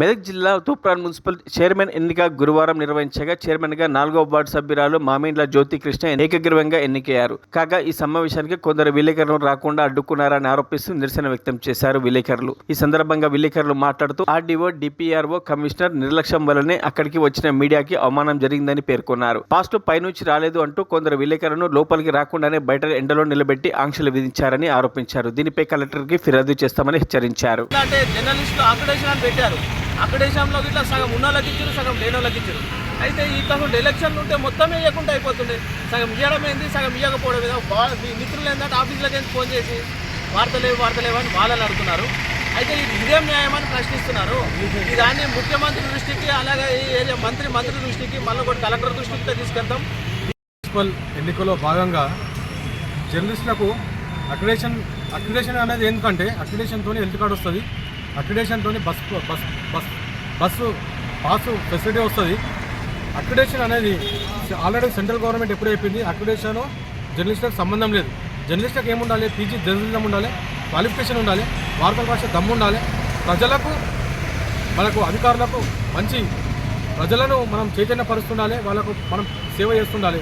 మెదక్ జిల్లా Toopran municipal chairman ఎన్నిక గురువారం నిర్వహించగా చైర్మన్గా 4వ వార్డు సభ్యురాలు మామిండ్ల జ్యోతికృష్ణ ఏకగ్రీవంగా ఎన్నికయ్యారు. కాగా ఈ సమావేశానికి కొందరు విలేకరులు రాకుండా అడ్డుకున్నారని ఆరోపిస్తూ నిరసన వ్యక్తం చేశారు విలేకరులు. ఈ సందర్భంగా విలేకరులు మాట్లాడుతూ ఆర్డీఓ, డిపిఆర్ఓ, కమిషనర్ నిర్లక్ష్యం వల్లనే అక్కడికి వచ్చిన మీడియాకి అవమానం జరిగిందని పేర్కొన్నారు. పాస్టు పైనుంచి రాలేదు అంటూ కొందరు విలేకరులను లోపలికి రాకుండానే బయట ఎండలో నిలబెట్టి ఆంక్షలు విధించారని ఆరోపించారు. దీనిపై కలెక్టర్కి ఫిర్యాదు చేస్తామని హెచ్చరించారు. అక్కడేశంలో ఇట్లా సగం ఉన్నోళ్ళకి ఇచ్చారు, సగం లేనోళ్ళకి ఇచ్చారు. అయితే ఈ కాకుండా ఎలక్షన్లు ఉంటే మొత్తం ఇవ్వకుండా అయిపోతుండే. సగం ఇవ్వడం ఏంది, సగం ఇవ్వకపోవడం ఏదో. మిత్రులు ఏంటంటే ఆఫీసులకి ఫోన్ చేసి వార్తలేవు అని వాళ్ళని అడుగుతున్నారు. అయితే ఇది ఇదేం న్యాయమని ప్రశ్నిస్తున్నారు. ఈ దాన్ని ముఖ్యమంత్రి దృష్టికి, అలాగే ఈ ఏరియా మంత్రి దృష్టికి, మళ్ళీ కూడా కలెక్టర్ దృష్టికి తీసుకెళ్తాం. మున్సిపల్ ఎన్నికలో భాగంగా జర్నలిస్టులకు అక్రిడేషన్ అనేది ఎందుకంటే అక్రిడేషన్తో హెల్త్ కార్డు వస్తుంది, అక్రిడేషన్తో బస్సు పాసు ఫెసిలిటీ వస్తుంది. అక్రిడేషన్ అనేది ఆల్రెడీ సెంట్రల్ గవర్నమెంట్ ఎప్పుడు అయిపోయింది. అక్రిడేషన్ జర్నలిస్టులకు సంబంధం లేదు. జర్నలిస్టులకు ఏముండాలి? పీజీ జర్నలిజం ఉండాలి, క్వాలిఫికేషన్ ఉండాలి, వార్తలు రాసే దమ్ము ఉండాలి. ప్రజలకు, మనకు అధికారులకు మంచి ప్రజలను మనం చైతన్యపరుస్తుండాలి, వాళ్ళకు మనం సేవ చేస్తుండాలి.